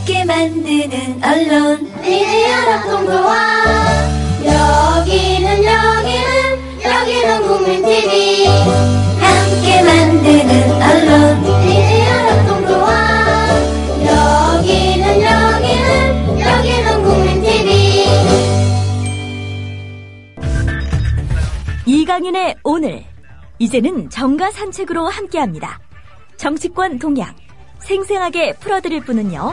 함께 만드는 언론 미디어 동동아 여기는 국민TV 함께 만드는 언론 미디어 동동아 여기는 국민TV. 이강윤의 오늘, 이제는 정가 산책으로 함께합니다. 정치권 동향 생생하게 풀어드릴 분은요.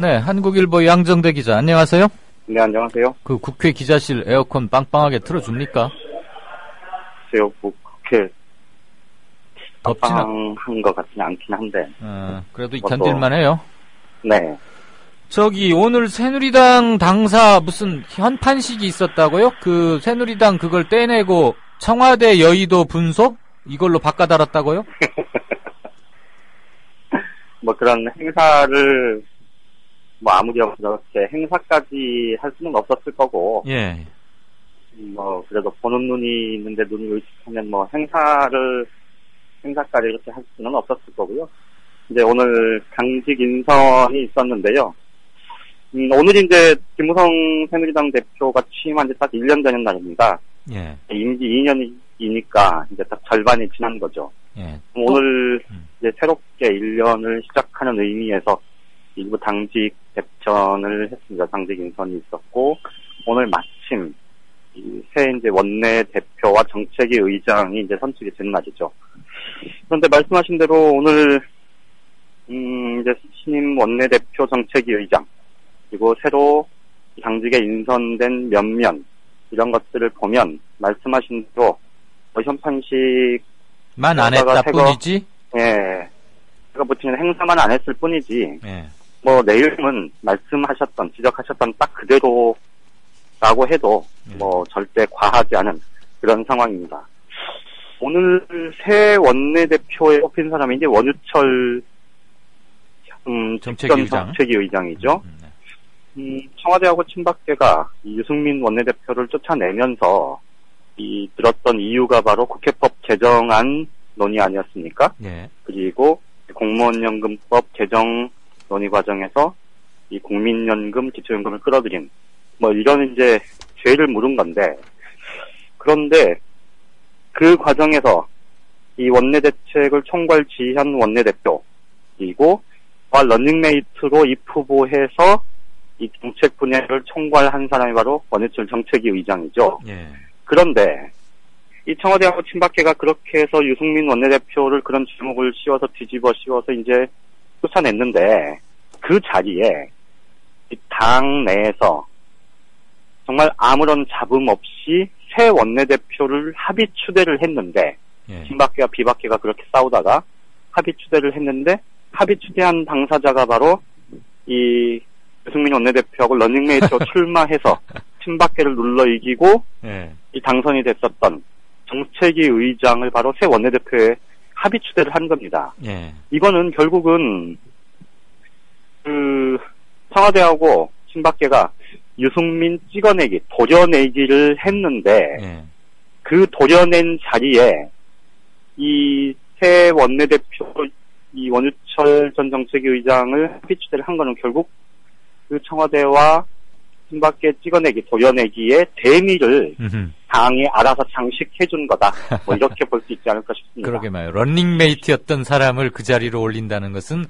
네, 한국일보 양정대 기자, 안녕하세요. 네, 안녕하세요. 그 국회 기자실 에어컨 빵빵하게 틀어줍니까? 글쎄요, 뭐 그렇게 덥지는 빵빵한 것 같지는 않긴 한데. 그래도 견딜만 해요. 네. 저기 오늘 새누리당 당사 무슨 현판식이 있었다고요? 그 새누리당 그걸 떼내고 청와대 여의도 분소? 이걸로 바꿔달았다고요? 뭐 그런 행사를 뭐 아무리 저렇게 행사까지 할 수는 없었을 거고. 예. 뭐 그래도 보는 눈이 있는데 눈을 의식하면 뭐 행사까지 이렇게 할 수는 없었을 거고요. 이제 오늘 당직 인선이 있었는데요. 오늘 이제 김무성 새누리당 대표가 취임한 지 딱 1년 되는 날입니다. 예. 임기 2년이니까 이제 딱 절반이 지난 거죠. 예. 오늘 이제 새롭게 1년을 시작하는 의미에서 일부 당직 대표를 했습니다. 당직 인선이 있었고, 오늘 마침 새 이제 원내 대표와 정책위 의장이 이제 선출이 된 날이죠. 그런데 말씀하신 대로 오늘 이제 신임 원내대표 정책위 의장, 그리고 새로 당직에 인선된 면면, 이런 것들을 보면 말씀하신 대로 현판식만 안 했다 뿐이지? 예. 제가 붙이는 행사만 안 했을 뿐이지. 예. 뭐 내용은 말씀하셨던, 지적하셨던 딱 그대로라고 해도 뭐 절대 과하지 않은 그런 상황입니다. 오늘 새 원내대표에 뽑힌 사람이 이제 원유철 정책위 의장이죠. 청와대하고 친박계가 유승민 원내대표를 쫓아내면서 들었던 이유가 바로 국회법 개정안 논의 아니었습니까? 예. 그리고 공무원연금법 개정 논의 과정에서 이 국민연금, 기초연금을 끌어들인 뭐 이런 이제 죄를 물은 건데, 그런데 그 과정에서 이 원내대책을 총괄 지휘한 원내대표, 그리고 런닝메이트로 입후보해서 이 정책 분야를 총괄한 사람이 바로 원유철 정책위 의장이죠. 예. 그런데 이 청와대하고 친박계가 그렇게 해서 유승민 원내대표를 그런 제목을 씌워서 뒤집어 씌워서 이제 쫓아냈는데, 그 자리에 이 당 내에서 정말 아무런 잡음 없이 새 원내대표를 합의 추대를 했는데, 예. 친박계와 비박계가 그렇게 싸우다가 합의 추대를 했는데, 합의 추대한 당사자가 바로 이 유승민 원내대표하고 러닝메이트로 출마해서 친박계를 눌러 이기고 예. 이 당선이 됐었던 정책위 의장을 바로 새 원내대표에 합의 추대를 한 겁니다. 예. 이거는 결국은 그 청와대하고 친박계가 유승민 찍어내기, 도려내기를 했는데, 예. 그 도려낸 자리에 이 새 원내대표, 이 원유철 전 정책위 의장을 합의 추대를 한 거는 결국 그 청와대와 친박계 찍어내기, 도려내기의 대미를 당이 알아서 장식해준 거다. 뭐 이렇게 볼 수 있지 않을까 싶습니다. 그러게 말이에요. 런닝메이트였던 사람을 그 자리로 올린다는 것은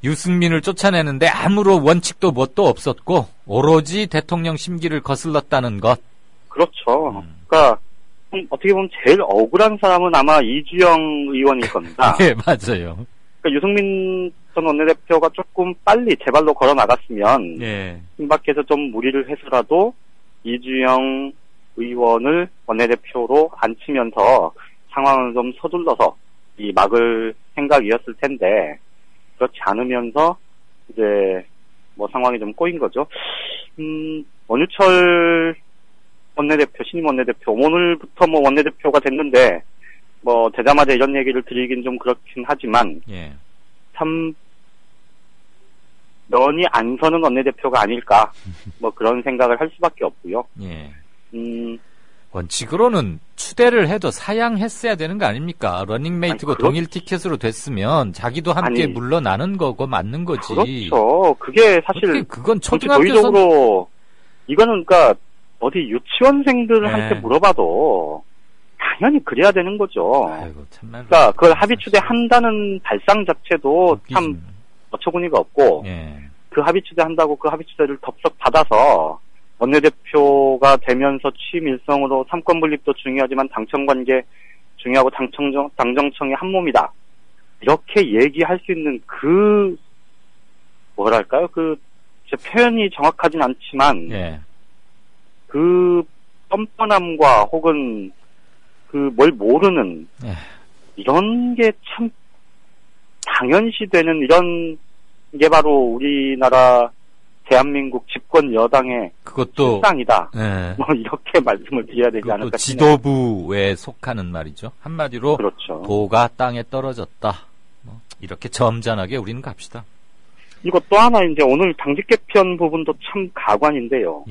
유승민을 쫓아내는데 아무런 원칙도 뭣도 없었고 오로지 대통령 심기를 거슬렀다는 것. 그렇죠. 그러니까 어떻게 보면 제일 억울한 사람은 아마 이주영 의원일 겁니다. 예, 맞아요. 그러니까 유승민 전 원내대표가 조금 빨리 제발로 걸어 나갔으면, 예. 친박에서 좀 무리를 해서라도 이주영 의원을 원내대표로 앉히면서 상황을 좀 서둘러서 이 막을 생각이었을 텐데, 그렇지 않으면서 이제 뭐 상황이 좀 꼬인 거죠. 원유철 원내대표, 신임 원내대표, 오늘부터 뭐 원내대표가 됐는데, 뭐 되자마자 이런 얘기를 드리긴 좀 그렇긴 하지만, 예. 참 면이 안 서는 원내대표가 아닐까, 뭐 그런 생각을 할 수밖에 없고요. 예. 원칙으로는 추대를 해도 사양했어야 되는 거 아닙니까? 러닝메이트고 동일 티켓으로 됐으면 자기도 함께 물러나는 거고 맞는 거지. 그렇죠. 그게 사실 그건 초등학교에서 도의적으로 이거는 그러니까 어디 유치원생들한테 물어봐도 당연히 그래야 되는 거죠. 아이고, 참말. 그러니까 그걸 합의 추대한다는 발상 자체도 참 어처구니가 없고 그 합의 추대한다고 그 합의 추대를 덥석 받아서 원내대표가 되면서 취임 일성으로 삼권 분립도 중요하지만 당청 관계 중요하고 당정청이 한 몸이다. 이렇게 얘기할 수 있는 그 뭐랄까요? 제 표현이 정확하진 않지만 그 뻔뻔함과 혹은 뭘 모르는 이런 게 참 당연시되는 이런 게 바로 우리나라 대한민국 집권 여당의 그것도 실상이다. 뭐 이렇게 말씀을 드려야 되지 않을까 싶네요. 지도부에 속하는 말이죠. 한마디로 그렇죠. 도가 땅에 떨어졌다. 이렇게 점잖하게 우리는 갑시다. 이거 또 하나 이제 오늘 당직 개편 부분도 참 가관인데요.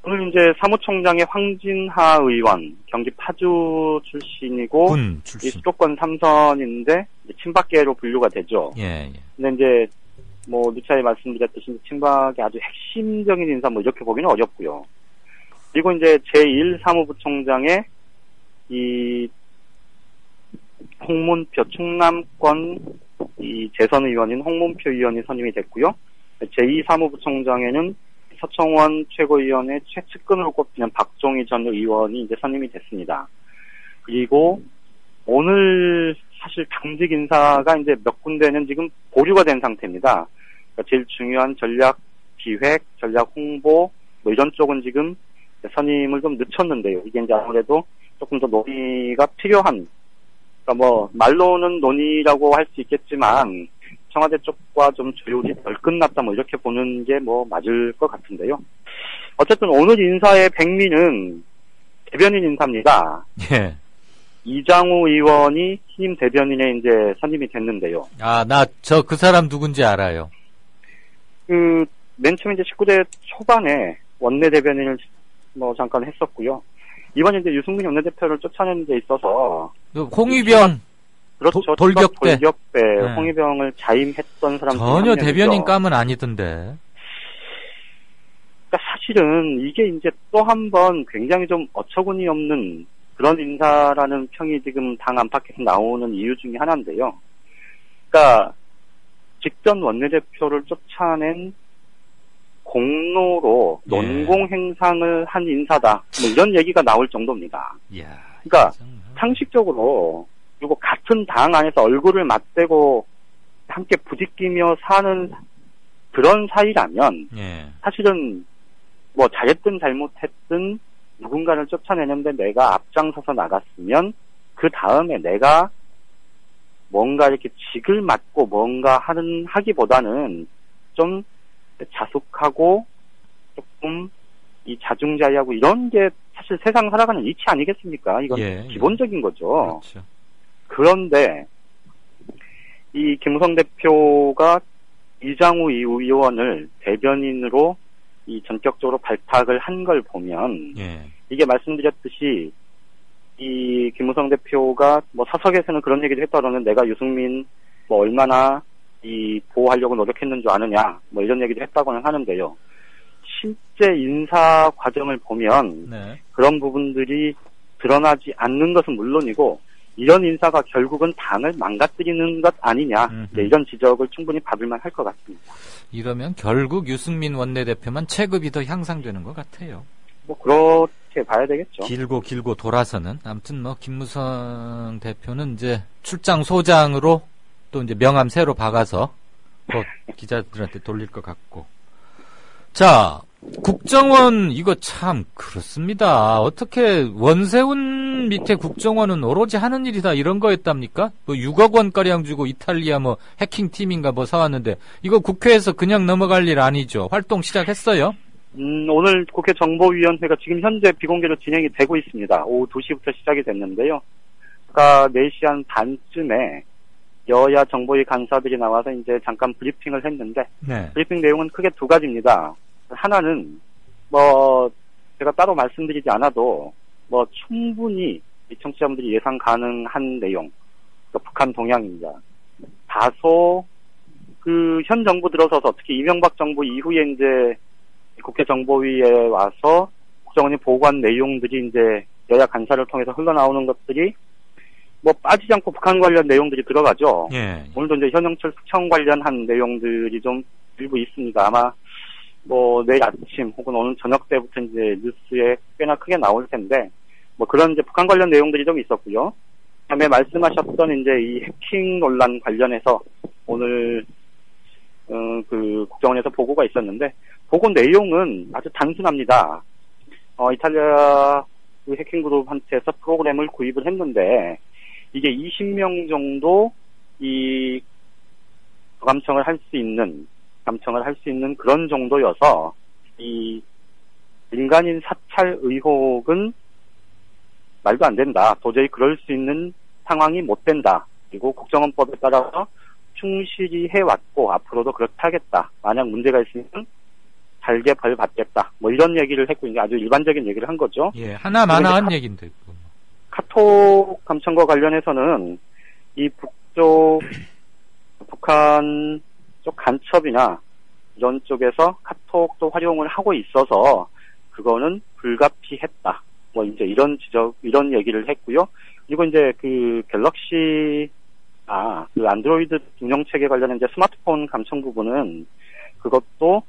오늘 이제 사무총장의 황진하 의원, 경기 파주 출신이고 군 출신. 이 수도권 3선인데 친박계로 분류가 되죠. 근데 이제 누차에 말씀드렸듯이 친박의 아주 핵심적인 인사 이렇게 보기는 어렵고요. 그리고 이제 제1사무부총장의 이 홍문표 충남권 이 재선 의원인 홍문표 의원이 선임이 됐고요. 제2사무부총장에는 서청원 최고위원의 최측근으로 꼽히는 박종희 전 의원이 이제 선임이 됐습니다. 그리고 오늘 사실 당직 인사가 이제 몇 군데는 지금 보류가 된 상태입니다. 그러니까 제일 중요한 전략 기획, 전략 홍보 이런 쪽은 지금 선임을 좀 늦췄는데요. 이게 이제 아무래도 조금 더 논의가 필요한, 그러니까 말로는 논의라고 할 수 있겠지만 청와대 쪽과 좀 조율이 덜 끝났다 이렇게 보는 게 맞을 것 같은데요. 어쨌든 오늘 인사의 백미는 대변인 인사입니다. 이장우 의원이 신임 대변인에 이제 선임이 됐는데요. 그 사람 누군지 알아요. 맨 처음에 이제 19대 초반에 원내 대변인을 잠깐 했었고요. 이번에 이제 유승민 원내대표를 쫓아내는 데 있어서 홍위병 그렇죠. 돌격대 홍위병을 자임했던 사람 전혀 대변인 감은 아니던데. 그러니까 사실은 이게 이제 또 한 번 굉장히 좀 어처구니 없는 그런 인사라는 평이 지금 당 안팎에서 나오는 이유 중에 하나인데요. 그러니까 직전 원내대표를 쫓아낸 공로로 논공 행상을 한 인사다. 이런 얘기가 나올 정도입니다. 그러니까 상식적으로 그리고 같은 당 안에서 얼굴을 맞대고 함께 부딪히며 사는 그런 사이라면 사실은 잘했든 잘못했든 누군가를 쫓아내는데 내가 앞장서서 나갔으면 그 다음에 내가 뭔가 이렇게 직을 맡고 뭔가 하기보다는 좀 자숙하고 조금 이 자중자애하고 이런 게 사실 세상 살아가는 이치 아니겠습니까? 이건 기본적인 거죠. 그렇죠. 그런데 이 김무성 대표가 이장우 의원을 대변인으로 이 전격적으로 발탁을 한 걸 보면 이게 말씀드렸듯이 이 김무성 대표가 사석에서는 그런 얘기도 했다 그러는 내가 유승민 얼마나 이 보호하려고 노력했는 줄 아느냐 이런 얘기도 했다고는 하는데요. 실제 인사 과정을 보면 그런 부분들이 드러나지 않는 것은 물론이고 이런 인사가 결국은 당을 망가뜨리는 것 아니냐 이런 지적을 충분히 받을 만할 것 같습니다. 이러면 결국 유승민 원내대표만 체급이 더 향상되는 것 같아요. 그렇게 봐야 되겠죠. 길고 돌아서는 아무튼 김무성 대표는 이제 출장 소장으로 또 이제 명함 새로 박아서 기자들한테 돌릴 것 같고. 자, 국정원 이거 참 그렇습니다. 어떻게 원세훈 밑에 국정원은 오로지 하는 일이다 이런 거였답니까? 6억 원가량 주고 이탈리아 해킹팀인가 사왔는데 이거 국회에서 그냥 넘어갈 일 아니죠. 활동 시작했어요? 오늘 국회 정보위원회가 지금 현재 비공개로 진행이 되고 있습니다. 오후 2시부터 시작이 됐는데요. 아까 4시 한 반쯤에 여야 정보위 간사들이 나와서 이제 잠깐 브리핑을 했는데 브리핑 내용은 크게 두 가지입니다. 하나는 제가 따로 말씀드리지 않아도 뭐 충분히 이 청취자분들이 예상 가능한 내용, 그러니까 북한 동향입니다. 다소 그 현 정부 들어서서 특히 이명박 정부 이후에 이제 국회 정보위에 와서 국정원이 보고한 내용들이 이제 여야 간사를 통해서 흘러나오는 것들이 뭐 빠지지 않고 북한 관련 내용들이 들어가죠. 예. 오늘도 이제 현영철 수청 관련한 내용들이 좀 일부 있습니다. 아마 뭐 내일 아침 혹은 오늘 저녁 때부터 이제 뉴스에 꽤나 크게 나올 텐데 뭐 그런 이제 북한 관련 내용들이 좀 있었고요. 그다음에 말씀하셨던 이제 이 해킹 논란 관련해서 오늘 그 국정원에서 보고가 있었는데 보고 내용은 아주 단순합니다. 이탈리아 그 해킹 그룹한테서 프로그램을 구입을 했는데 이게 20명 정도 이 감청을 할 수 있는 그런 정도여서 이 민간인 사찰 의혹은 말도 안 된다. 도저히 그럴 수 있는 상황이 못 된다. 그리고 국정원법에 따라서 충실히 해왔고 앞으로도 그렇게 하겠다. 만약 문제가 있으면 잘게 벌 받겠다. 뭐 이런 얘기를 했고 이제 아주 일반적인 얘기를 한 거죠. 예, 하나마나 한 얘기인데. 카톡 감청과 관련해서는 이 북한 쪽 간첩이나 이런 쪽에서 카톡도 활용을 하고 있어서 그거는 불가피했다. 뭐 이제 이런 얘기를 했고요. 그리고 이제 그 갤럭시 그 안드로이드 운영 체계 관련한 이제 스마트폰 감청 부분은 그것도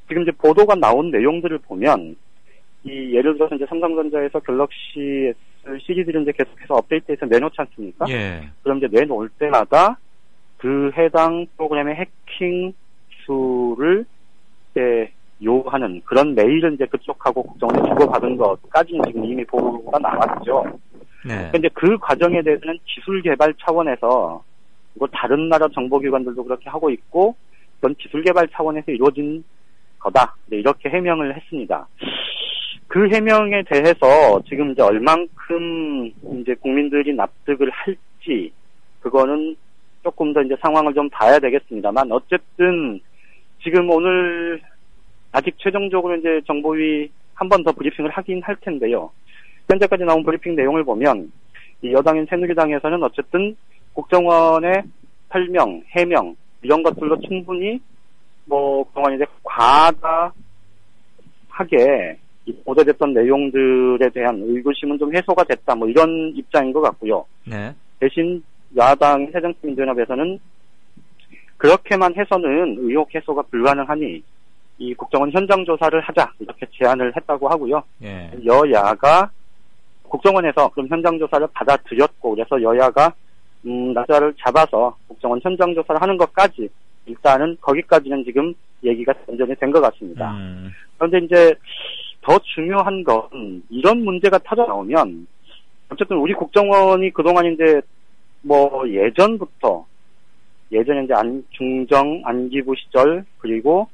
지금 이제 보도가 나온 내용들을 보면 이 예를 들어서 이제 삼성전자에서 갤럭시 S 시리즈를 이제 계속해서 업데이트해서 내놓지 않습니까? 예. 그럼 이제 내놓을 때마다 그 해당 프로그램의 해킹 기술을 이제 요하는 그런 메일을 이제 그쪽하고 국정원에 주고받은 것까지는 지금 이미 보고가 나왔죠. 네. 근데 그 과정에 대해서는 기술 개발 차원에서 이거 다른 나라 정보기관들도 그렇게 하고 있고 그건 기술 개발 차원에서 이루어진 거다. 네, 이렇게 해명을 했습니다. 그 해명에 대해서 지금 이제 얼만큼 이제 국민들이 납득을 할지 그거는 조금 더 이제 상황을 좀 봐야 되겠습니다만 어쨌든 지금 오늘 아직 최종적으로 이제 정보위 한 번 더 브리핑을 하긴 할 텐데요. 현재까지 나온 브리핑 내용을 보면 이 여당인 새누리당에서는 어쨌든 국정원의 설명, 해명 이런 것들로 충분히 뭐 그동안 이제 과다하게 보도됐던 내용들에 대한 의구심은 좀 해소가 됐다. 뭐 이런 입장인 것 같고요. 네. 대신 야당 새정치민주연합에서는 그렇게만 해서는 의혹 해소가 불가능하니 이 국정원 현장 조사를 하자 이렇게 제안을 했다고 하고요. 예. 여야가 국정원에서 그럼 현장 조사를 받아들였고 그래서 여야가 날짜를 잡아서 국정원 현장 조사를 하는 것까지 일단은 거기까지는 지금 얘기가 완전히 된 것 같습니다. 그런데 이제 더 중요한 건 이런 문제가 터져 나오면 어쨌든 우리 국정원이 그동안 이제 뭐 예전에 이제 중정 안기부 시절 그리고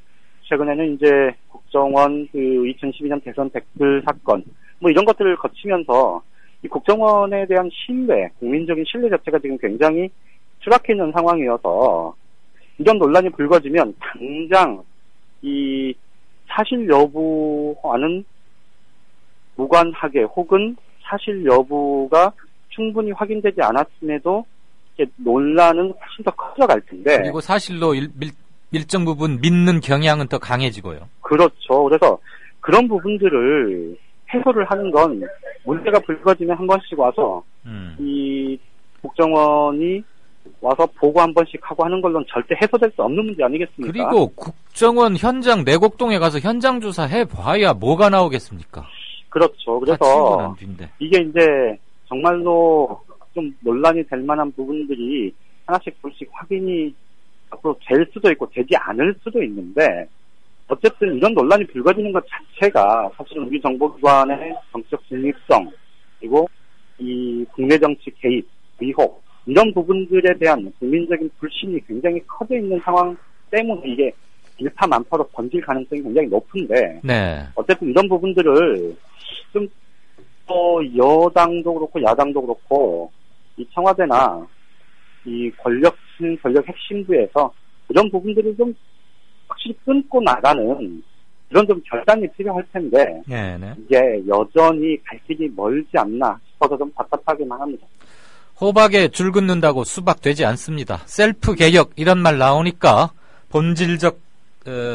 최근에는 이제 국정원 그 2012년 대선 댓글 사건 뭐 이런 것들을 거치면서 이 국정원에 대한 신뢰, 국민적인 신뢰 자체가 지금 굉장히 추락해 있는 상황이어서 이런 논란이 불거지면 당장 이 사실 여부와는 무관하게 혹은 사실 여부가 충분히 확인되지 않았음에도 논란은 훨씬 더 커져갈 텐데. 그리고 사실로 일정 부분 믿는 경향은 더 강해지고요. 그렇죠. 그래서 그런 부분들을 해소를 하는 건 문제가 불거지면 한 번씩 와서 이 국정원이 와서 보고 한 번씩 하고 하는 걸로는 절대 해소될 수 없는 문제 아니겠습니까? 그리고 국정원 현장 내곡동에 가서 현장 조사 해봐야 뭐가 나오겠습니까? 그렇죠. 그래서 이게 이제 정말로 좀 논란이 될 만한 부분들이 하나씩 둘씩 확인이 앞으로 될 수도 있고 되지 않을 수도 있는데 어쨌든 이런 논란이 불거지는 것 자체가 사실은 우리 정보기관의 정치적 중립성 그리고 이 국내 정치 개입, 의혹 이런 부분들에 대한 국민적인 불신이 굉장히 커져 있는 상황 때문에 이게 일파만파로 번질 가능성이 굉장히 높은데 네. 어쨌든 이런 부분들을 좀 여당도 그렇고 야당도 그렇고 이 청와대나 이 권력 핵심부에서 이런 부분들을 좀 확실히 끊고 나가는 이런 좀 결단이 필요할 텐데 네네. 이게 여전히 갈 길이 멀지 않나 싶어서 좀 답답하기만 합니다. 호박에 줄 긋는다고 수박 되지 않습니다. 셀프 개혁 이런 말 나오니까 본질적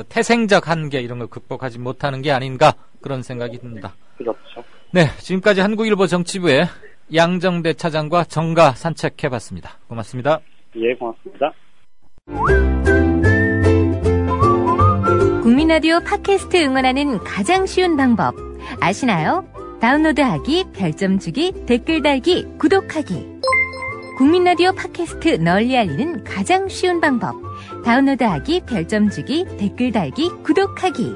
태생적 한계 이런 걸 극복하지 못하는 게 아닌가 그런 생각이 듭니다. 그렇죠. 네, 지금까지 한국일보 정치부의 양정대 차장과 정가 산책해봤습니다. 고맙습니다. 예, 고맙습니다. 국민라디오 팟캐스트 응원하는 가장 쉬운 방법 아시나요? 다운로드하기, 별점 주기, 댓글 달기, 구독하기. 국민라디오 팟캐스트 널리 알리는 가장 쉬운 방법. 다운로드하기, 별점 주기, 댓글 달기, 구독하기.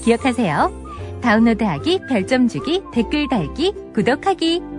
기억하세요. 다운로드하기, 별점 주기, 댓글 달기, 구독하기.